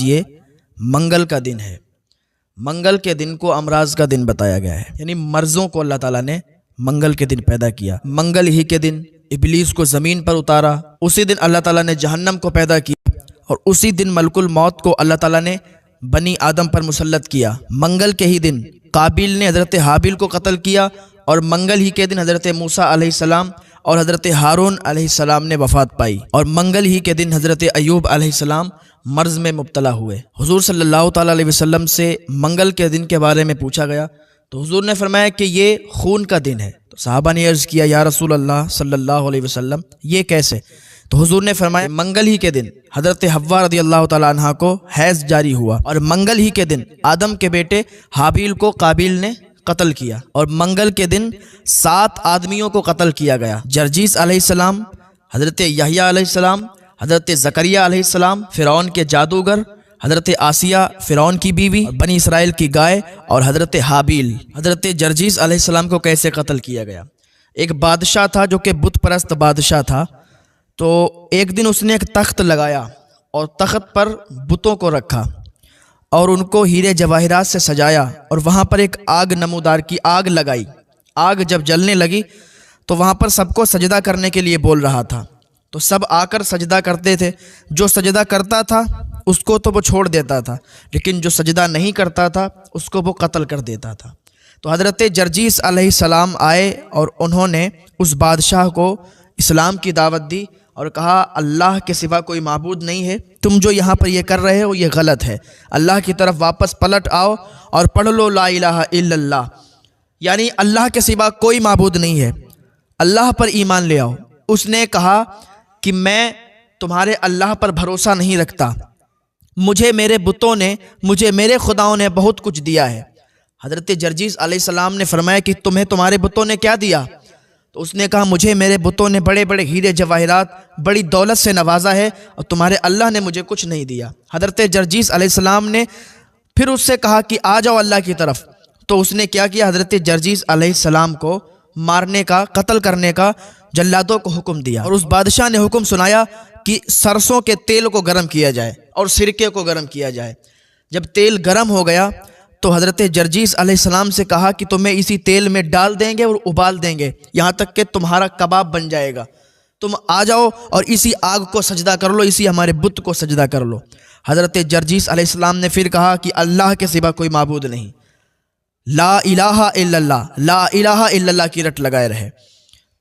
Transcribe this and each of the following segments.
یہ منگل کا دن ہے۔ منگل کے دن کو امراض کا دن بتایا گیا ہے، یعنی مرضوں کو اللہ تعالیٰ نے منگل کے دن پیدا کیا۔ منگل ہی کے دن ابلیس کو زمین پر اتارا، اسی دن اللہ تعالیٰ نے جہنم کو پیدا کیا، اور اسی دن ملک الموت کو اللہ تعالیٰ نے بنی آدم پر مسلط کیا۔ منگل کے ہی دن قابیل نے حضرت حابیل کو قتل کیا، اور منگل ہی کے دن حضرت موسیٰ علیہ السلام اور حضرت ہارون علیہ السلام نے وفات پائی، اور منگل ہی کے دن حضرت ایوب علیہ السلام مرض میں مبتلا ہوئے۔ حضور صلی اللہ تعالیٰ علیہ وسلم سے منگل کے دن کے بارے میں پوچھا گیا تو حضور نے فرمایا کہ یہ خون کا دن ہے۔ تو صحابہ نے عرض کیا یا رسول اللہ صلی اللہ علیہ وسلم یہ کیسے؟ تو حضور نے فرمایا منگل ہی کے دن حضرت حوا رضی اللہ تعالیٰ عنہ کو حیض جاری ہوا، اور منگل ہی کے دن آدم کے بیٹے حابیل کو قابیل نے قتل کیا، اور منگل کے دن 7 آدمیوں کو قتل کیا گیا۔ جرجیس علیہ السلام، حضرت یحییٰ علیہ السلام، حضرت زکریا علیہ السلام، فرعون کے جادوگر، حضرت آسیہ فرعون کی بیوی، بنی اسرائیل کی گائے، اور حضرت حابیل۔ حضرت جرجیس علیہ السلام کو کیسے قتل کیا گیا؟ ایک بادشاہ تھا جو کہ بت پرست بادشاہ تھا، تو ایک دن اس نے ایک تخت لگایا اور تخت پر بتوں کو رکھا اور ان کو ہیرے جواہرات سے سجایا، اور وہاں پر ایک آگ نمودار کی آگ لگائی۔ آگ جب جلنے لگی تو وہاں پر سب کو سجدہ کرنے کے لیے بول رہا تھا، تو سب آ کر سجدہ کرتے تھے۔ جو سجدہ کرتا تھا اس کو تو وہ چھوڑ دیتا تھا، لیکن جو سجدہ نہیں کرتا تھا اس کو وہ قتل کر دیتا تھا۔ تو حضرت جرجیس علیہ السلام آئے اور انہوں نے اس بادشاہ کو اسلام کی دعوت دی اور کہا اللہ کے سوا کوئی معبود نہیں ہے، تم جو یہاں پر یہ کر رہے ہو یہ غلط ہے، اللہ کی طرف واپس پلٹ آؤ اور پڑھ لو لا الہ الا اللہ، یعنی اللہ کے سوا کوئی معبود نہیں ہے، اللہ پر ایمان لے آؤ۔ اس نے کہا کہ میں تمہارے اللہ پر بھروسہ نہیں رکھتا، مجھے میرے بتوں نے، مجھے میرے خداؤں نے بہت کچھ دیا ہے۔ حضرت جرجیس علیہ السلام نے فرمایا کہ تمہیں تمہارے بتوں نے کیا دیا؟ تو اس نے کہا مجھے میرے بتوں نے بڑے بڑے ہیرے جواہرات بڑی دولت سے نوازا ہے، اور تمہارے اللہ نے مجھے کچھ نہیں دیا۔ حضرت جرجیس علیہ السلام نے پھر اس سے کہا کہ آ جاؤ اللہ کی طرف، تو اس نے کیا کیا؟ حضرت جرجیس علیہ السلام کو مارنے کا، قتل کرنے کا جلادوں کو حکم دیا، اور اس بادشاہ نے حکم سنایا کہ سرسوں کے تیل کو گرم کیا جائے اور سرکے کو گرم کیا جائے۔ جب تیل گرم ہو گیا تو حضرت جرجیس علیہ السلام سے کہا کہ تمہیں اسی تیل میں ڈال دیں گے اور ابال دیں گے یہاں تک کہ تمہارا کباب بن جائے گا، تم آ جاؤ اور اسی آگ کو سجدہ کر لو، اسی ہمارے بت کو سجدہ کر لو۔ حضرت جرجیس علیہ السلام نے پھر کہا کہ اللہ کے سوا کوئی معبود نہیں، لا الہ الا اللہ، لا الہ الا اللہ کی رٹ لگائے رہے۔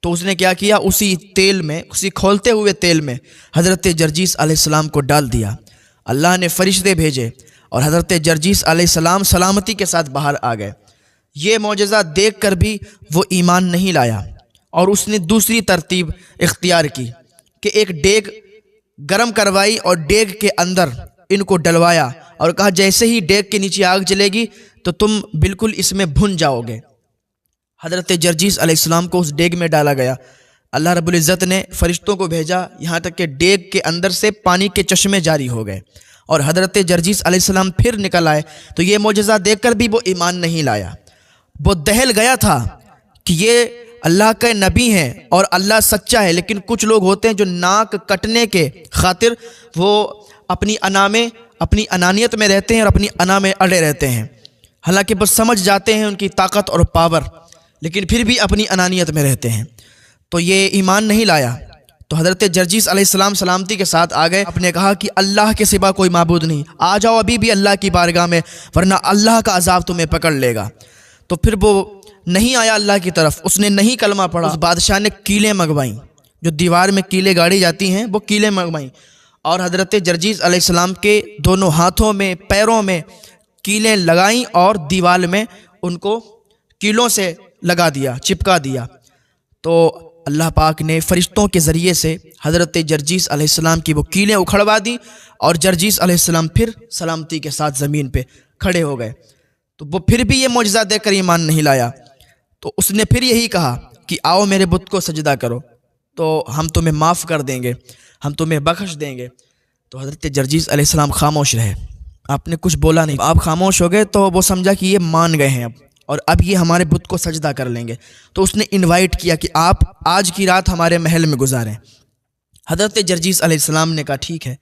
تو اس نے کیا کیا؟ اسی تیل میں، اسی کھولتے ہوئے تیل میں حضرت جرجیس علیہ السلام کو ڈال دیا۔ اللہ نے فرشتے بھیجے اور حضرت جرجیس علیہ السلام سلامتی کے ساتھ باہر آ گئے۔ یہ معجزہ دیکھ کر بھی وہ ایمان نہیں لایا، اور اس نے دوسری ترتیب اختیار کی کہ ایک دیگ گرم کروائی اور دیگ کے اندر ان کو ڈلوایا اور کہا جیسے ہی دیگ کے نیچے آگ جلے گی تو تم بالکل اس میں بھن جاؤ گے۔ حضرت جرجیس علیہ السلام کو اس دیگ میں ڈالا گیا۔ اللہ رب العزت نے فرشتوں کو بھیجا یہاں تک کہ دیگ کے اندر سے پانی کے چشمے جاری ہو گئے، اور حضرت جرجیس علیہ السلام پھر نکل آئے۔ تو یہ معجزہ دیکھ کر بھی وہ ایمان نہیں لایا، وہ دہل گیا تھا کہ یہ اللہ کے نبی ہیں اور اللہ سچا ہے، لیکن کچھ لوگ ہوتے ہیں جو ناک کٹنے کے خاطر وہ اپنی انا میں، اپنی انانیت میں رہتے ہیں اور اپنی انا میں اڑے رہتے ہیں، حالانکہ وہ سمجھ جاتے ہیں ان کی طاقت اور پاور، لیکن پھر بھی اپنی انانیت میں رہتے ہیں۔ تو یہ ایمان نہیں لایا۔ تو حضرت جرجیس علیہ السلام سلامتی کے ساتھ آ گئے، آپ نے کہا کہ اللہ کے سوا کوئی معبود نہیں، آ جاؤ ابھی بھی اللہ کی بارگاہ میں، ورنہ اللہ کا عذاب تمہیں پکڑ لے گا۔ تو پھر وہ نہیں آیا اللہ کی طرف، اس نے نہیں کلمہ پڑھا۔ اس بادشاہ نے کیلیں منگوائیں، جو دیوار میں کیلیں گاڑی جاتی ہیں وہ کیلیں منگوائیں، اور حضرت جرجیس علیہ السلام کے دونوں ہاتھوں میں، پیروں میں کیلیں لگائیں اور دیوار میں ان کو کیلوں سے لگا دیا، چپکا دیا۔ تو اللہ پاک نے فرشتوں کے ذریعے سے حضرت جرجیس علیہ السلام کی وہ کیلیں اکھڑوا دی، اور جرجیس علیہ السلام پھر سلامتی کے ساتھ زمین پہ کھڑے ہو گئے۔ تو وہ پھر بھی یہ معجزہ دیکھ کر ایمان نہیں لایا، تو اس نے پھر یہی کہا کہ آؤ میرے بت کو سجدہ کرو تو ہم تمہیں معاف کر دیں گے، ہم تمہیں بخش دیں گے۔ تو حضرت جرجیس علیہ السلام خاموش رہے، آپ نے کچھ بولا نہیں۔ آپ خاموش ہو گئے تو وہ سمجھا کہ یہ مان گئے ہیں اب، اور اب یہ ہمارے بت کو سجدہ کر لیں گے۔ تو اس نے انوائٹ کیا کہ آپ آج کی رات ہمارے محل میں گزاریں۔ حضرت جرجیس علیہ السلام نے کہا ٹھیک ہے،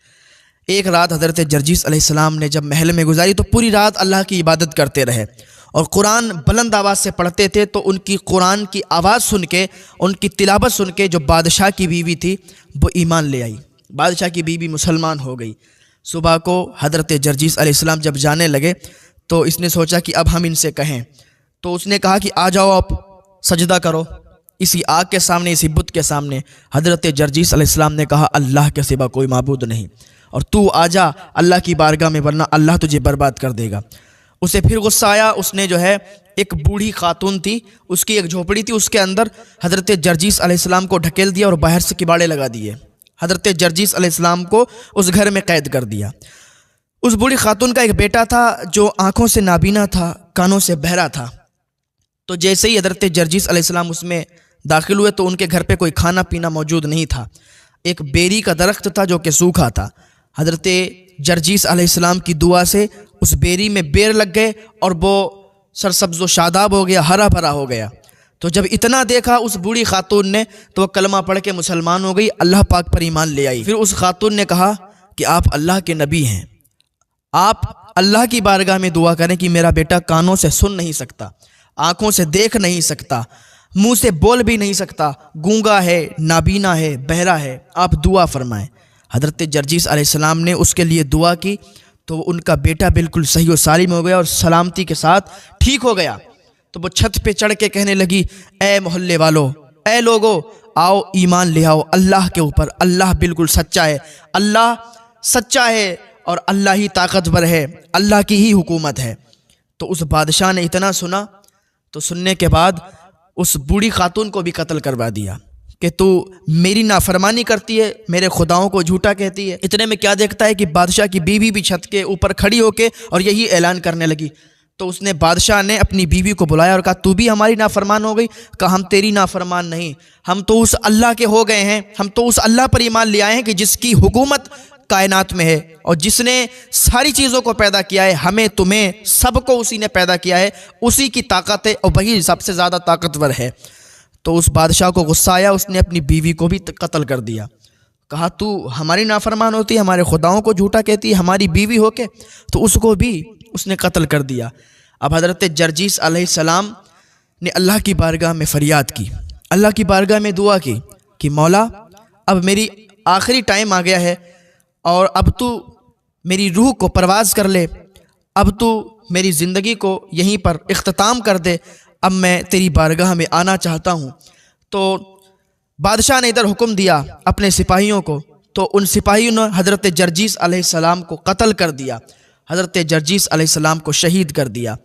ایک رات حضرت جرجیس علیہ السلام نے جب محل میں گزاری تو پوری رات اللہ کی عبادت کرتے رہے اور قرآن بلند آواز سے پڑھتے تھے، تو ان کی قرآن کی آواز سن کے، ان کی تلاوت سن کے جو بادشاہ کی بیوی تھی وہ ایمان لے آئی، بادشاہ کی بیوی مسلمان ہو گئی۔ صبح کو حضرت جرجیس علیہ السلام جب جانے لگے تو اس نے سوچا کہ اب ہم ان سے کہیں، تو اس نے کہا کہ آ جاؤ آپ سجدہ کرو اسی آگ کے سامنے، اسی بت کے سامنے۔ حضرت جرجیس علیہ السلام نے کہا اللہ کے سوا کوئی معبود نہیں، اور تو آ جا اللہ کی بارگاہ میں ورنہ اللہ تجھے برباد کر دے گا۔ اسے پھر غصہ آیا، اس نے جو ہے ایک بوڑھی خاتون تھی، اس کی ایک جھوپڑی تھی، اس کے اندر حضرت جرجیس علیہ السلام کو ڈھکیل دیا اور باہر سے کباڑے لگا دیے۔ حضرت جرجیس علیہ السلام کو اس گھر میں قید کر دیا۔ اس بوڑھی خاتون کا ایک بیٹا تھا جو آنکھوں سے نابینا تھا، کانوں سے بہرا تھا، تو جیسے ہی حضرت جرجیس علیہ السلام اس میں داخل ہوئے تو ان کے گھر پہ کوئی کھانا پینا موجود نہیں تھا۔ ایک بیری کا درخت تھا جو کہ سوکھا تھا۔ حضرت جرجیس علیہ السلام کی دعا سے اس بیری میں بیر لگ گئے اور وہ سرسبز و شاداب ہو گیا، ہرا بھرا ہو گیا۔ تو جب اتنا دیکھا اس بوڑھی خاتون نے تو وہ کلمہ پڑھ کے مسلمان ہو گئی، اللہ پاک پر ایمان لے آئی۔ پھر اس خاتون نے کہا کہ آپ اللہ کے نبی ہیں، آپ اللہ کی بارگاہ میں دعا کریں کہ میرا بیٹا کانوں سے سن نہیں سکتا، آنکھوں سے دیکھ نہیں سکتا، منہ سے بول بھی نہیں سکتا، گونگا ہے، نابینا ہے، بہرا ہے، آپ دعا فرمائیں۔ حضرت جرجیس علیہ السلام نے اس کے لیے دعا کی تو ان کا بیٹا بالکل صحیح و سالم ہو گیا اور سلامتی کے ساتھ ٹھیک ہو گیا۔ تو وہ چھت پہ چڑھ کے کہنے لگی اے محلے والو، اے لوگو، آؤ ایمان لے آؤ اللہ کے اوپر، اللہ بالکل سچا ہے، اللہ سچا ہے اور اللہ ہی طاقتور ہے، اللہ کی ہی حکومت ہے۔ تو اس بادشاہ نے اتنا سنا تو سننے کے بعد اس بوڑھی خاتون کو بھی قتل کروا دیا کہ تو میری نافرمانی کرتی ہے، میرے خداؤں کو جھوٹا کہتی ہے۔ اتنے میں کیا دیکھتا ہے کہ بادشاہ کی بیوی بھی چھت کے اوپر کھڑی ہو کے اور یہی اعلان کرنے لگی۔ تو اس نے بادشاہ نے اپنی بیوی کو بلایا اور کہا تو بھی ہماری نافرمان ہو گئی؟ کہا ہم تیری نافرمان نہیں، ہم تو اس اللہ کے ہو گئے ہیں، ہم تو اس اللہ پر ایمان لے آئے ہیں کہ جس کی حکومت کائنات میں ہے اور جس نے ساری چیزوں کو پیدا کیا ہے، ہمیں تمہیں سب کو اسی نے پیدا کیا ہے، اسی کی طاقت ہے اور وہی سب سے زیادہ طاقتور ہے۔ تو اس بادشاہ کو غصہ آیا، اس نے اپنی بیوی کو بھی قتل کر دیا۔ کہا تو ہماری نافرمان ہوتی ہے، ہمارے خداؤں کو جھوٹا کہتی ہے ہماری بیوی ہو کے، تو اس کو بھی اس نے قتل کر دیا۔ اب حضرت جرجیس علیہ السلام نے اللہ کی بارگاہ میں فریاد کی، اللہ کی بارگاہ میں دعا کی کہ مولا اب میری آخری ٹائم آ گیا ہے اور اب تو میری روح کو پرواز کر لے، اب تو میری زندگی کو یہیں پر اختتام کر دے، اب میں تیری بارگاہ میں آنا چاہتا ہوں۔ تو بادشاہ نے ادھر حکم دیا اپنے سپاہیوں کو، تو ان سپاہیوں نے حضرت جرجیس علیہ السلام کو قتل کر دیا، حضرت جرجیس علیہ السلام کو شہید کر دیا۔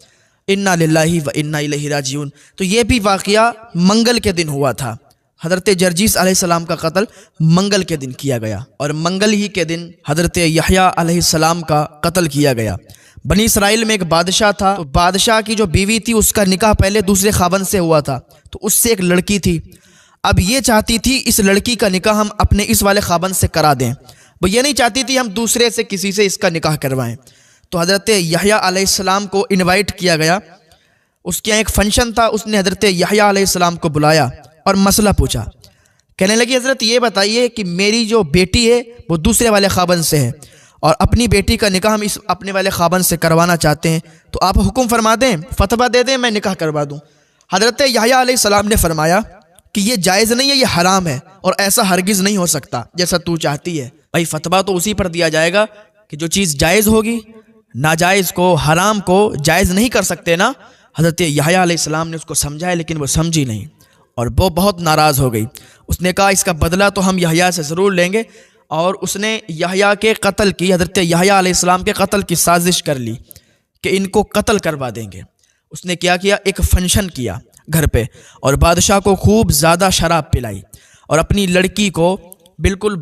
انا للہ و انا الیہ راجعون۔ تو یہ بھی واقعہ منگل کے دن ہوا تھا، حضرت جرجیس علیہ السلام کا قتل منگل کے دن کیا گیا، اور منگل ہی کے دن حضرت یحییٰ علیہ السلام کا قتل کیا گیا۔ بنی اسرائیل میں ایک بادشاہ تھا، تو بادشاہ کی جو بیوی تھی اس کا نکاح پہلے دوسرے خاوند سے ہوا تھا، تو اس سے ایک لڑکی تھی۔ اب یہ چاہتی تھی اس لڑکی کا نکاح ہم اپنے اس والے خاوند سے کرا دیں، وہ یہ نہیں چاہتی تھی ہم دوسرے سے کسی سے اس کا نکاح کروائیں۔ تو حضرت یحییٰ علیہ السلام کو انوائٹ کیا گیا، اس کے یہاں ایک فنکشن تھا، اس نے حضرت یحییٰ علیہ السلام کو بلایا اور مسئلہ پوچھا۔ کہنے لگی حضرت یہ بتائیے کہ میری جو بیٹی ہے وہ دوسرے والے خاوند سے ہے اور اپنی بیٹی کا نکاح ہم اس اپنے والے خاوند سے کروانا چاہتے ہیں، تو آپ حکم فرما دیں، فتویٰ دے دیں، میں نکاح کروا دوں۔ حضرت یحییٰ علیہ السلام نے فرمایا کہ یہ جائز نہیں ہے، یہ حرام ہے اور ایسا ہرگز نہیں ہو سکتا جیسا تو چاہتی ہے۔ بھائی فتویٰ تو اسی پر دیا جائے گا کہ جو چیز جائز ہوگی، ناجائز کو، حرام کو جائز نہیں کر سکتے نا۔ حضرت یحییٰ علیہ السلام نے اس کو سمجھایا لیکن وہ سمجھی نہیں اور وہ بہت ناراض ہو گئی۔ اس نے کہا اس کا بدلہ تو ہم یحییٰ سے ضرور لیں گے، اور اس نے یحییٰ کے قتل کی، حضرت یحییٰ علیہ السلام کے قتل کی سازش کر لی کہ ان کو قتل کروا دیں گے۔ اس نے کیا کیا، ایک فنکشن کیا گھر پہ اور بادشاہ کو خوب زیادہ شراب پلائی اور اپنی لڑکی کو بالکل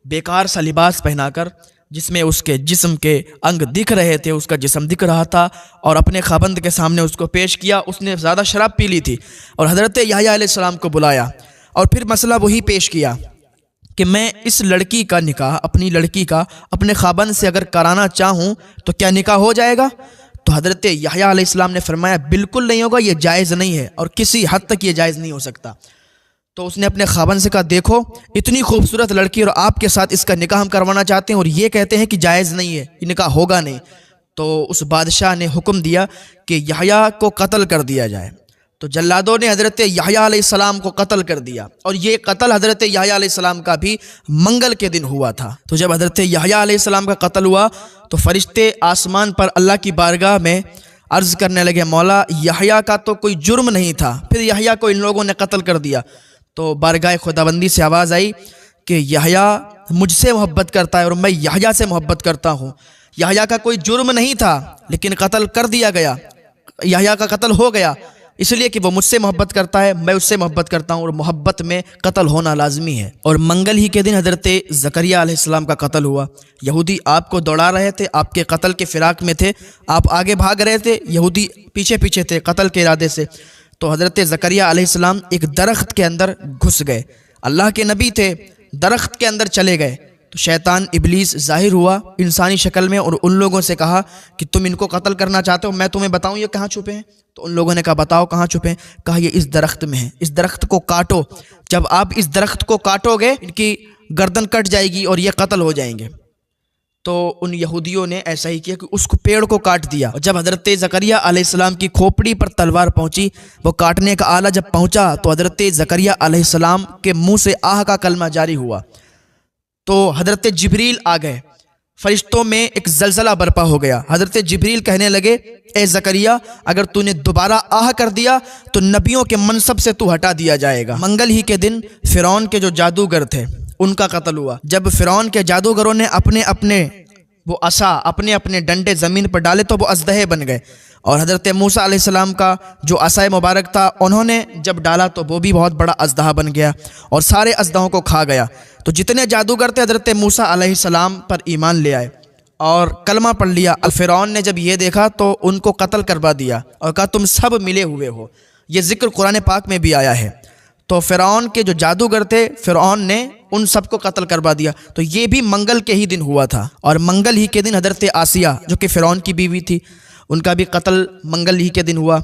بیکار سا لباس پہنا کر، جس میں اس کے جسم کے انگ دکھ رہے تھے، اس کا جسم دکھ رہا تھا، اور اپنے خاوند کے سامنے اس کو پیش کیا۔ اس نے زیادہ شراب پی لی تھی اور حضرت یحییٰ علیہ السلام کو بلایا اور پھر مسئلہ وہی پیش کیا کہ میں اس لڑکی کا نکاح، اپنی لڑکی کا اپنے خاوند سے اگر کرانا چاہوں تو کیا نکاح ہو جائے گا؟ تو حضرت یحییٰ علیہ السلام نے فرمایا بالکل نہیں ہوگا، یہ جائز نہیں ہے اور کسی حد تک یہ جائز نہیں ہو سکتا۔ تو اس نے اپنے خاوند سے کہا دیکھو اتنی خوبصورت لڑکی اور آپ کے ساتھ اس کا نکاح ہم کروانا چاہتے ہیں اور یہ کہتے ہیں کہ جائز نہیں ہے، یہ نکاح ہوگا نہیں۔ تو اس بادشاہ نے حکم دیا کہ یحییٰ کو قتل کر دیا جائے۔ تو جلادوں نے حضرت یحییٰ علیہ السلام کو قتل کر دیا، اور یہ قتل حضرت یحییٰ علیہ السلام کا بھی منگل کے دن ہوا تھا۔ تو جب حضرت یحییٰ علیہ السلام کا قتل ہوا تو فرشتے آسمان پر اللہ کی بارگاہ میں عرض کرنے لگے مولا یحییٰ کا تو کوئی جرم نہیں تھا، پھر یحییٰ کو ان لوگوں نے قتل کر دیا۔ تو بارگاہ خداوندی سے آواز آئی کہ یحییٰ مجھ سے محبت کرتا ہے اور میں یحییٰ سے محبت کرتا ہوں۔ یحییٰ کا کوئی جرم نہیں تھا لیکن قتل کر دیا گیا، یحییٰ کا قتل ہو گیا اس لیے کہ وہ مجھ سے محبت کرتا ہے، میں اس سے محبت کرتا ہوں، اور محبت میں قتل ہونا لازمی ہے۔ اور منگل ہی کے دن حضرت زکریا علیہ السلام کا قتل ہوا۔ یہودی آپ کو دوڑا رہے تھے، آپ کے قتل کے فراق میں تھے، آپ آگے بھاگ رہے تھے، یہودی پیچھے پیچھے تھے قتل کے ارادے سے۔ تو حضرت زکریا علیہ السلام ایک درخت کے اندر گھس گئے، اللہ کے نبی تھے، درخت کے اندر چلے گئے۔ تو شیطان ابلیس ظاہر ہوا انسانی شکل میں اور ان لوگوں سے کہا کہ تم ان کو قتل کرنا چاہتے ہو، میں تمہیں بتاؤں یہ کہاں چھپے ہیں؟ تو ان لوگوں نے کہا بتاؤ کہاں چھپے ہیں؟ کہا یہ اس درخت میں ہیں، اس درخت کو کاٹو، جب آپ اس درخت کو کاٹو گے ان کی گردن کٹ جائے گی اور یہ قتل ہو جائیں گے۔ تو ان یہودیوں نے ایسا ہی کیا کہ اس کو پیڑ کو کاٹ دیا، اور جب حضرت زکریا علیہ السلام کی کھوپڑی پر تلوار پہنچی، وہ کاٹنے کا آلہ جب پہنچا تو حضرت زکریا علیہ السلام کے منہ سے آہ کا کلمہ جاری ہوا۔ تو حضرت جبریل آ گئے، فرشتوں میں ایک زلزلہ برپا ہو گیا۔ حضرت جبریل کہنے لگے اے زکریا اگر تو نے دوبارہ آہ کر دیا تو نبیوں کے منصب سے تو ہٹا دیا جائے گا۔ منگل ہی کے دن فرعون کے جو جادوگر تھے ان کا قتل ہوا۔ جب فرعون کے جادوگروں نے اپنے اپنے وہ عصا اپنے اپنے ڈنڈے زمین پر ڈالے تو وہ اژدہے بن گئے، اور حضرت موسیٰ علیہ السلام کا جو عصا مبارک تھا انہوں نے جب ڈالا تو وہ بھی بہت بڑا اژدہا بن گیا اور سارے اژدہوں کو کھا گیا۔ تو جتنے جادوگر تھے حضرت موسیٰ علیہ السلام پر ایمان لے آئے اور کلمہ پڑھ لیا۔ فرعون نے جب یہ دیکھا تو ان کو قتل کروا دیا اور کہا تم سب ملے ہوئے ہو، یہ ذکر قرآن پاک میں بھی آیا ہے۔ تو فرعون کے جو جادوگر تھے فرعون نے ان سب کو قتل کروا دیا۔ تو یہ بھی منگل کے ہی دن ہوا تھا، اور منگل ہی کے دن حضرت آسیہ جو کہ فرعون کی بیوی تھی ان کا بھی قتل منگل ہی کے دن ہوا۔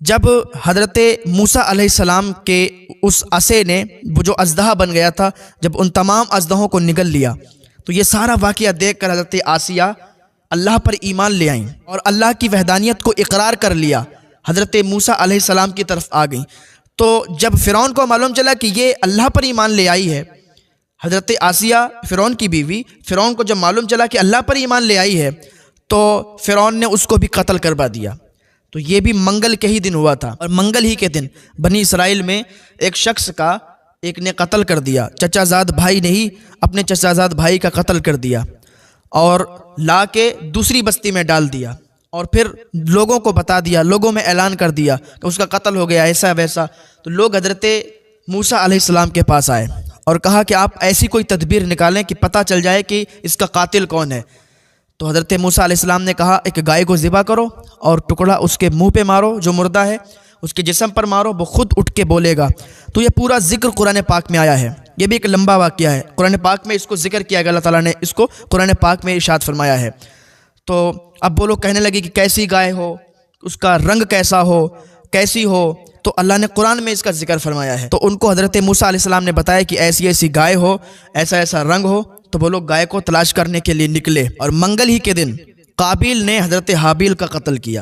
جب حضرت موسیٰ علیہ السلام کے اس عصے نے وہ جو اژدہا بن گیا تھا جب ان تمام اژدہوں کو نگل لیا، تو یہ سارا واقعہ دیکھ کر حضرت آسیہ اللہ پر ایمان لے آئیں اور اللہ کی وحدانیت کو اقرار کر لیا، حضرت موسیٰ علیہ السلام کی طرف آ گئیں۔ تو جب فرعون کو معلوم چلا کہ یہ اللہ پر ایمان لے آئی ہے، حضرت آسیہ فرعون کی بیوی، فرعون کو جب معلوم چلا کہ اللہ پر ایمان لے آئی ہے تو فرعون نے اس کو بھی قتل کروا دیا۔ تو یہ بھی منگل کے ہی دن ہوا تھا، اور منگل ہی کے دن بنی اسرائیل میں ایک شخص کا ایک نے قتل کر دیا، چچا زاد بھائی نے ہی اپنے چچا زاد بھائی کا قتل کر دیا اور لا کے دوسری بستی میں ڈال دیا، اور پھر لوگوں کو بتا دیا، لوگوں میں اعلان کر دیا کہ اس کا قتل ہو گیا ایسا ویسا۔ تو لوگ حضرت موسیٰ علیہ السلام کے پاس آئے اور کہا کہ آپ ایسی کوئی تدبیر نکالیں کہ پتہ چل جائے کہ اس کا قاتل کون ہے۔ تو حضرت موسیٰ علیہ السلام نے کہا ایک گائے کو ذبح کرو اور ٹکڑا اس کے منہ پہ مارو جو مردہ ہے، اس کے جسم پر مارو، وہ خود اٹھ کے بولے گا۔ تو یہ پورا ذکر قرآن پاک میں آیا ہے، یہ بھی ایک لمبا واقعہ ہے، قرآن پاک میں اس کو ذکر کیا گیا، اللہ تعالیٰ نے اس کو قرآن پاک میں ارشاد فرمایا ہے۔ تو اب وہ لوگ کہنے لگے کہ کیسی گائے ہو، اس کا رنگ کیسا ہو، کیسی ہو، تو اللہ نے قرآن میں اس کا ذکر فرمایا ہے۔ تو ان کو حضرت موسیٰ علیہ السلام نے بتایا کہ ایسی ایسی گائے ہو، ایسا ایسا رنگ ہو، تو وہ لوگ گائے کو تلاش کرنے کے لیے نکلے، اور منگل ہی کے دن قابیل نے حضرت حابیل کا قتل کیا۔